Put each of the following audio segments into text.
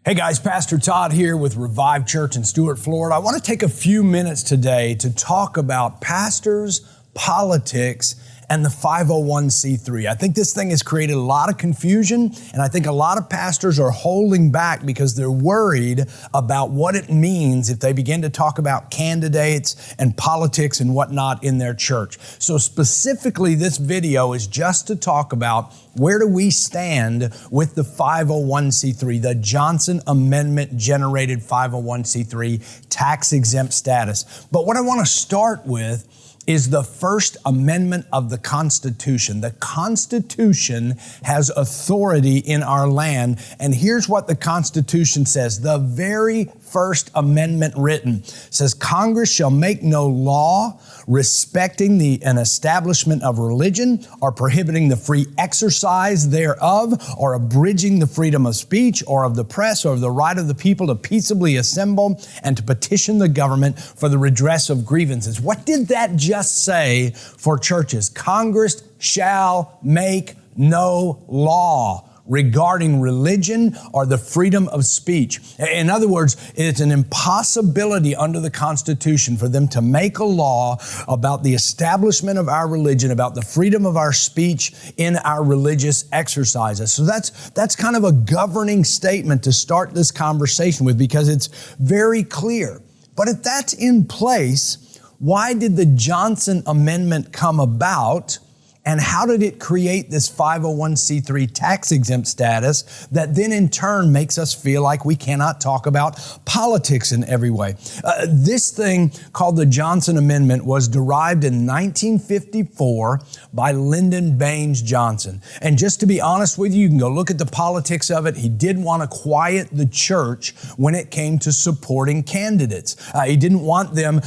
Hey guys, Pastor Todd here with Revive Church in Stuart, Florida. I want to take a few minutes today to talk about pastors, politics, and the 501c3. I think this thing has created a lot of confusion, and I think a lot of pastors are holding back because they're worried about what it means if they begin to talk about candidates and politics and whatnot in their church. So specifically, this video is just to talk about where do we stand with the 501c3, the Johnson Amendment generated 501c3 tax-exempt status. But what I want to start with is the First Amendment of the Constitution. The Constitution has authority in our land, and here's what the Constitution says. The very First Amendment written says, Congress shall make no law respecting an establishment of religion or prohibiting the free exercise thereof or abridging the freedom of speech or of the press or of the right of the people to peaceably assemble and to petition the government for the redress of grievances. What did that just say for churches? Congress shall make no law regarding religion or the freedom of speech. In other words, it's an impossibility under the Constitution for them to make a law about the establishment of our religion, about the freedom of our speech in our religious exercises. So that's kind of a governing statement to start this conversation with because it's very clear. But if that's in place, why did the Johnson Amendment come about? And how did it create this 501c3 tax-exempt status that then in turn makes us feel like we cannot talk about politics in every way? This thing called the Johnson Amendment was derived in 1954 by Lyndon Baines Johnson. And just to be honest with you, you can go look at the politics of it. He did want to quiet the church when it came to supporting candidates. He didn't want them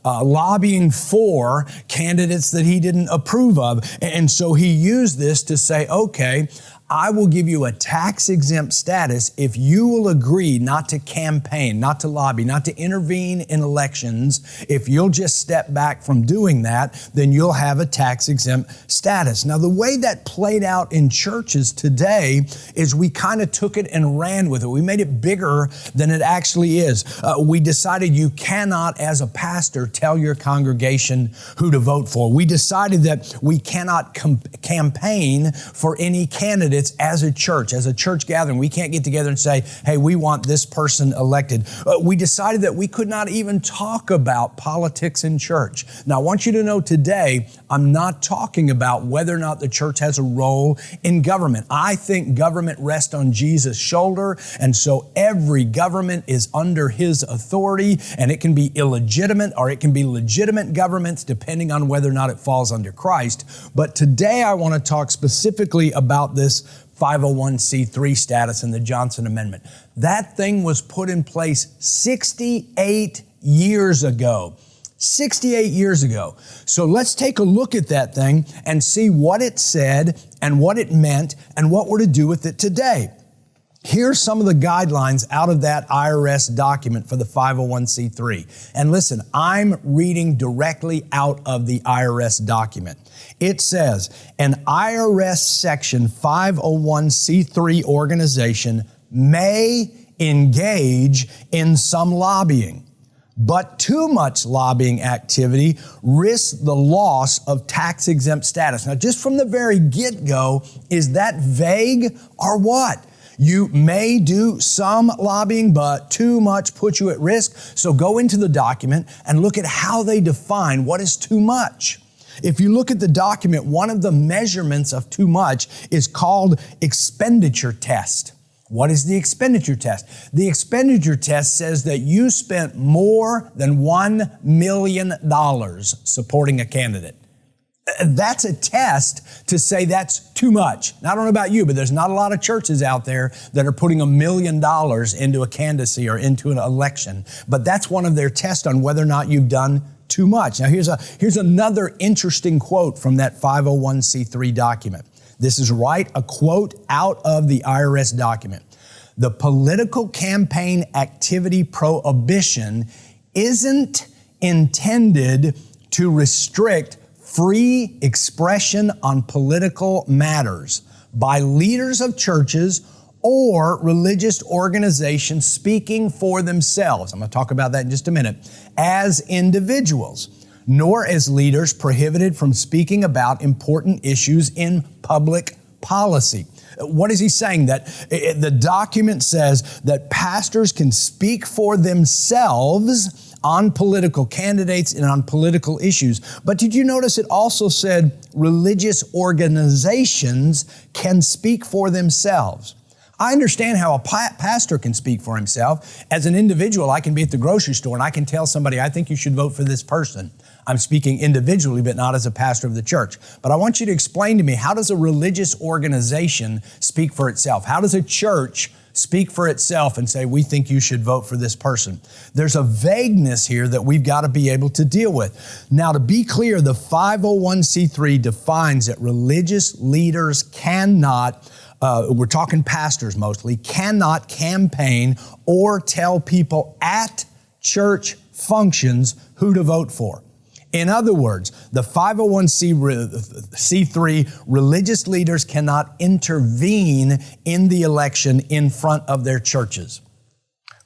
lobbying for candidates that he didn't approve of. And so he used this to say, okay, I will give you a tax-exempt status if you will agree not to campaign, not to lobby, not to intervene in elections. If you'll just step back from doing that, then you'll have a tax-exempt status. Now, the way that played out in churches today is we kind of took it and ran with it. We made it bigger than it actually is. We decided you cannot, as a pastor, tell your congregation who to vote for. We decided that we cannot campaign for any candidate as a church gathering. We can't get together and say, hey, we want this person elected. We decided that we could not even talk about politics in church. Now, I want you to know today, I'm not talking about whether or not the church has a role in government. I think government rests on Jesus' shoulder, and so every government is under His authority, and it can be illegitimate or it can be legitimate governments depending on whether or not it falls under Christ. But today I want to talk specifically about this 501c3 status in the Johnson Amendment. That thing was put in place 68 years ago. 68 years ago. So let's take a look at that thing and see what it said and what it meant and what we're to do with it today. Here's some of the guidelines out of that IRS document for the 501c3. And listen, I'm reading directly out of the IRS document. It says, an IRS Section 501c3 organization may engage in some lobbying, but too much lobbying activity risks the loss of tax-exempt status. Now, just from the very get-go, is that vague or what? You may do some lobbying, but too much puts you at risk. So go into the document and look at how they define what is too much. If you look at the document, one of the measurements of too much is called expenditure test. What is the expenditure test? The expenditure test says that you spent more than $1 million supporting a candidate. That's a test to say that's too much. Now, I don't know about you, but there's not a lot of churches out there that are putting $1 million into a candidacy or into an election. But that's one of their tests on whether or not you've done too much. Now, here's another interesting quote from that 501c3 document. This is a quote out of the IRS document. The political campaign activity prohibition isn't intended to restrict free expression on political matters by leaders of churches or religious organizations speaking for themselves. I'm going to talk about that in just a minute. As individuals, nor as leaders prohibited from speaking about important issues in public policy. What is he saying? That the document says that pastors can speak for themselves on political candidates and on political issues. But did you notice it also said religious organizations can speak for themselves? I understand how a pastor can speak for himself. As an individual, I can be at the grocery store and I can tell somebody, I think you should vote for this person. I'm speaking individually, but not as a pastor of the church. But I want you to explain to me, how does a religious organization speak for itself? How does a church speak for itself and say, we think you should vote for this person? There's a vagueness here that we've got to be able to deal with. Now, to be clear, the 501c3 defines that religious leaders cannot, we're talking pastors mostly, cannot campaign or tell people at church functions who to vote for. In other words, the 501c3 religious leaders cannot intervene in the election in front of their churches.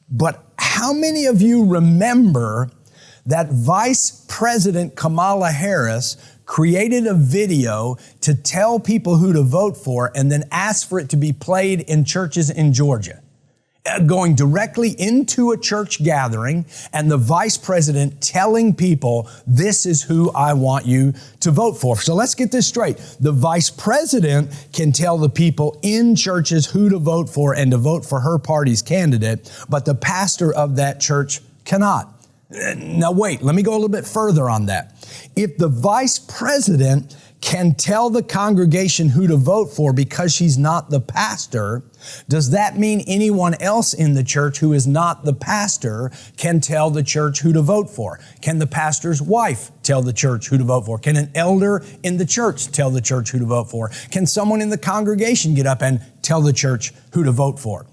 But how many of you remember that Vice President Kamala Harris created a video to tell people who to vote for and then asked for it to be played in churches in Georgia? Going directly into a church gathering and the vice president telling people, this is who I want you to vote for. So let's get this straight. The vice president can tell the people in churches who to vote for and to vote for her party's candidate, but the pastor of that church cannot. Now wait, let me go a little bit further on that. If the vice president can tell the congregation who to vote for because she's not the pastor, does that mean anyone else in the church who is not the pastor can tell the church who to vote for? Can the pastor's wife tell the church who to vote for? Can an elder in the church tell the church who to vote for? Can someone in the congregation get up and tell the church who to vote for?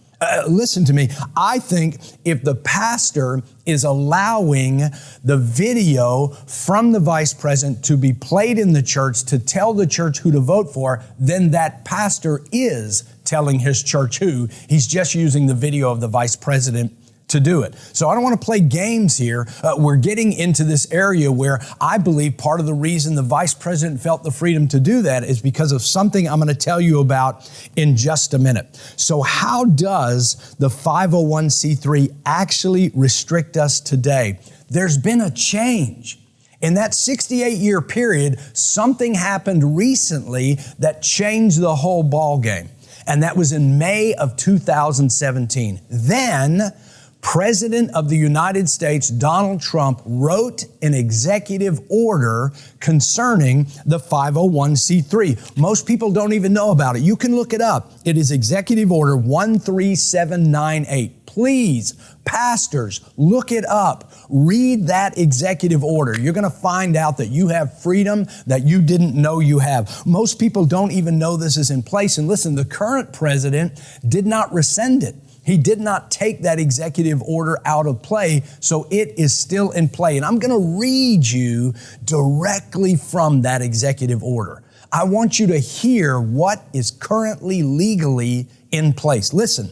Listen to me. I think if the pastor is allowing the video from the vice president to be played in the church to tell the church who to vote for, then that pastor is telling his church who. He's just using the video of the vice president to do it. So I don't want to play games here. We're getting into this area where I believe part of the reason the vice president felt the freedom to do that is because of something I'm going to tell you about in just a minute. So how does the 501c3 actually restrict us today? There's been a change. In that 68-year period, something happened recently that changed the whole ball game. And that was in May of 2017. Then, President of the United States, Donald Trump, wrote an executive order concerning the 501c3. Most people don't even know about it. You can look it up. It is Executive Order 13798. Please, pastors, look it up. Read that executive order. You're going to find out that you have freedom that you didn't know you have. Most people don't even know this is in place. And listen, the current president did not rescind it. He did not take that executive order out of play, so it is still in play. And I'm going to read you directly from that executive order. I want you to hear what is currently legally in place. Listen,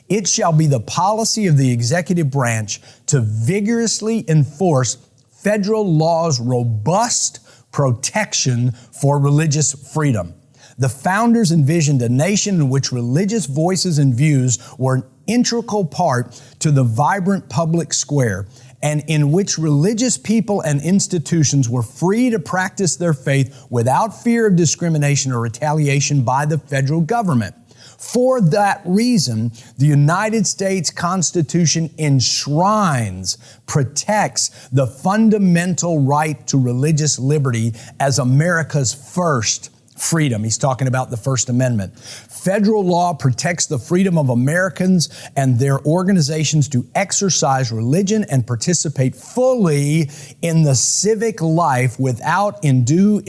it shall be the policy of the executive branch to vigorously enforce federal law's robust protection for religious freedom. The founders envisioned a nation in which religious voices and views were an integral part to the vibrant public square, and in which religious people and institutions were free to practice their faith without fear of discrimination or retaliation by the federal government. For that reason, the United States Constitution enshrines, protects the fundamental right to religious liberty as America's first freedom. He's talking about the First Amendment. Federal law protects the freedom of Americans and their organizations to exercise religion and participate fully in the civic life without undue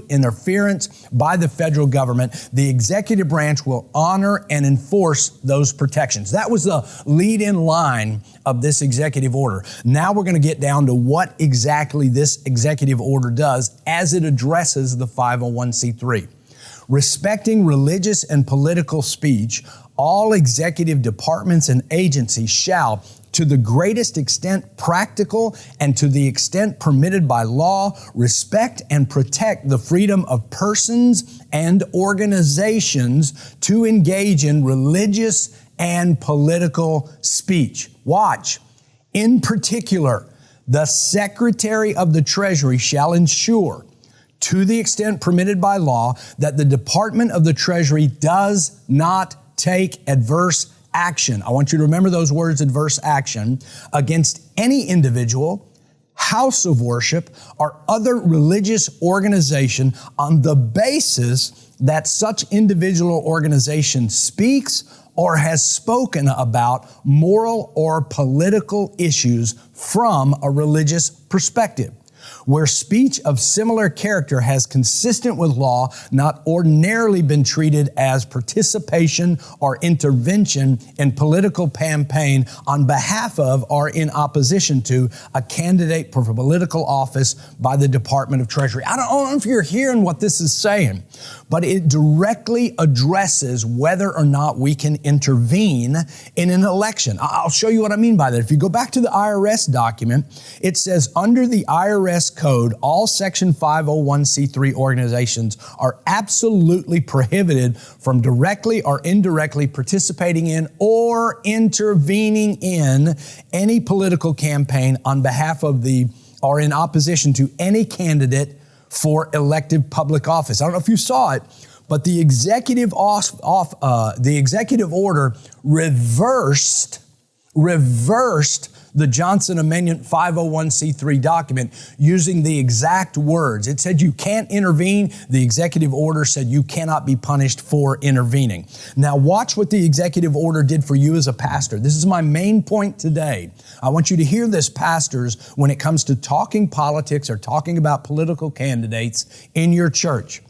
interference by the federal government. The executive branch will honor and enforce those protections. That was the lead-in line of this executive order. Now we're going to get down to what exactly this executive order does as it addresses the 501c3. Respecting religious and political speech, all executive departments and agencies shall, to the greatest extent practical and to the extent permitted by law, respect and protect the freedom of persons and organizations to engage in religious and political speech. Watch. In particular, the Secretary of the Treasury shall ensure, to the extent permitted by law, that the Department of the Treasury does not take adverse action. I want you to remember those words, adverse action, against any individual, house of worship, or other religious organization on the basis that such individual or organization speaks or has spoken about moral or political issues from a religious perspective. Where speech of similar character has, consistent with law, not ordinarily been treated as participation or intervention in political campaign on behalf of or in opposition to a candidate for political office by the Department of Treasury. I don't know if you're hearing what this is saying, but it directly addresses whether or not we can intervene in an election. I'll show you what I mean by that. If you go back to the IRS document, it says under the IRS code, all Section 501c3 organizations are absolutely prohibited from directly or indirectly participating in or intervening in any political campaign on behalf of or in opposition to any candidate for elective public office. I don't know if you saw it, but the executive order reversed the Johnson Amendment 501c3 document using the exact words. It said you can't intervene. The executive order said you cannot be punished for intervening. Now watch what the executive order did for you as a pastor. This is my main point today. I want you to hear this, pastors, when it comes to talking politics or talking about political candidates in your church.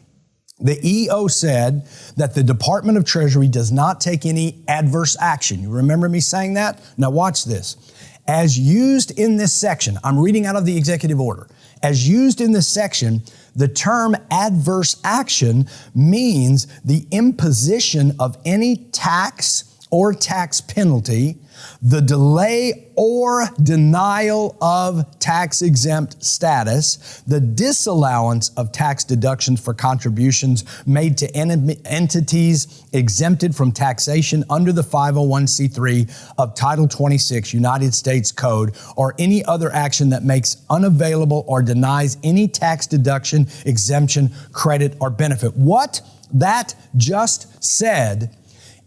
The EO said that the Department of Treasury does not take any adverse action. You remember me saying that? Now watch this. As used in this section, I'm reading out of the executive order. As used in this section, the term adverse action means the imposition of any tax or tax penalty, the delay or denial of tax-exempt status, the disallowance of tax deductions for contributions made to entities exempted from taxation under the 501c3 of Title 26 United States Code, or any other action that makes unavailable or denies any tax deduction, exemption, credit, or benefit. What that just said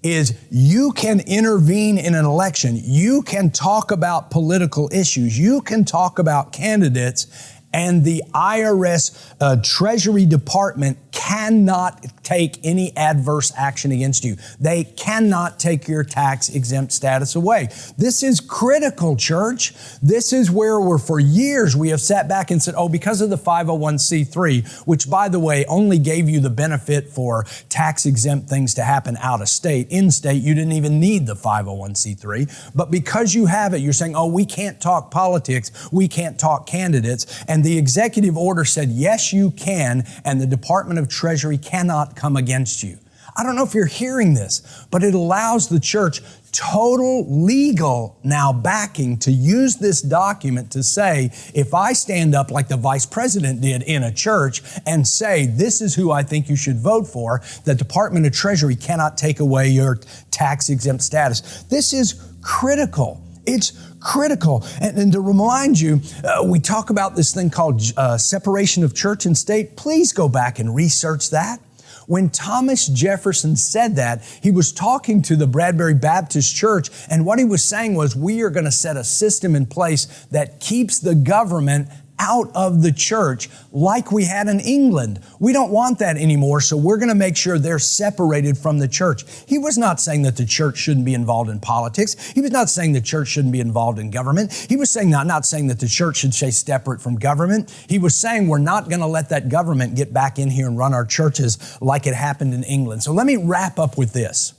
is you can intervene in an election. You can talk about political issues. You can talk about candidates, and the IRS Treasury Department cannot take any adverse action against you. They cannot take your tax-exempt status away. This is critical, church. This is where for years we have sat back and said, because of the 501c3, which, by the way, only gave you the benefit for tax-exempt things to happen out of state. In state, you didn't even need the 501c3. But because you have it, you're saying, we can't talk politics. We can't talk candidates. And the executive order said, yes, you can, and the Department of Treasury cannot come against you. I don't know if you're hearing this, but it allows the church total legal now backing to use this document to say, if I stand up like the vice president did in a church and say, this is who I think you should vote for, the Department of Treasury cannot take away your tax-exempt status. This is critical. It's critical. And to remind you, we talk about this thing called separation of church and state. Please go back and research that. When Thomas Jefferson said that, he was talking to the Bradbury Baptist Church, and what he was saying was, we are going to set a system in place that keeps the government out of the church like we had in England. We don't want that anymore, so we're going to make sure they're separated from the church. He was not saying that the church shouldn't be involved in politics. He was not saying the church shouldn't be involved in government. He was saying not saying that the church should stay separate from government. He was saying we're not going to let that government get back in here and run our churches like it happened in England. So let me wrap up with this.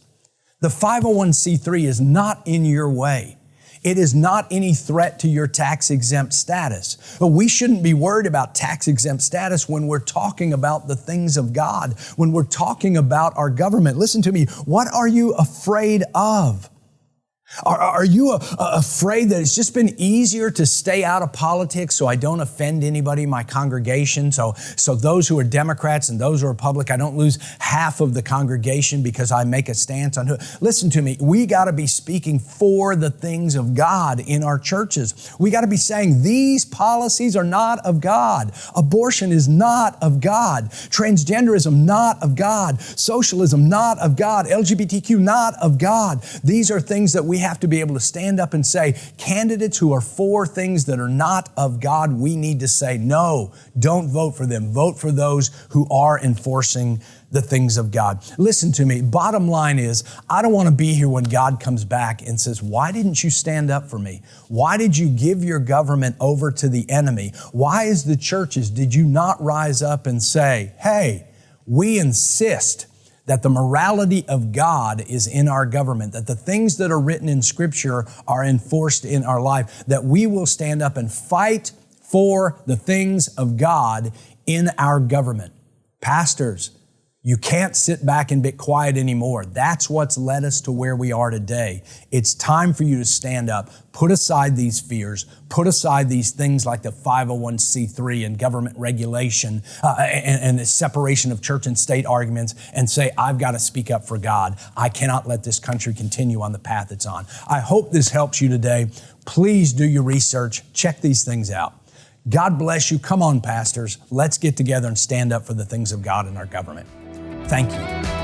The 501c3 is not in your way. It is not any threat to your tax-exempt status. But we shouldn't be worried about tax-exempt status when we're talking about the things of God, when we're talking about our government. Listen to me. What are you afraid of? Are you afraid that it's just been easier to stay out of politics so I don't offend anybody in my congregation? So those who are Democrats and those who are Republicans, I don't lose half of the congregation because I make a stance on who. Listen to me. We got to be speaking for the things of God in our churches. We got to be saying these policies are not of God. Abortion is not of God. Transgenderism, not of God. Socialism, not of God. LGBTQ, not of God. These are things that we have to be able to stand up and say, candidates who are for things that are not of God, we need to say, no, don't vote for them. Vote for those who are enforcing the things of God. Listen to me. Bottom line is, I don't want to be here when God comes back and says, why didn't you stand up for me? Why did you give your government over to the enemy? Why as the churches did you not rise up and say, hey, we insist that the morality of God is in our government, that the things that are written in Scripture are enforced in our life, that we will stand up and fight for the things of God in our government. Pastors, you can't sit back and be quiet anymore. That's what's led us to where we are today. It's time for you to stand up, put aside these fears, put aside these things like the 501c3 and government regulation and the separation of church and state arguments and say, I've got to speak up for God. I cannot let this country continue on the path it's on. I hope this helps you today. Please do your research. Check these things out. God bless you. Come on, pastors. Let's get together and stand up for the things of God in our government. Thank you.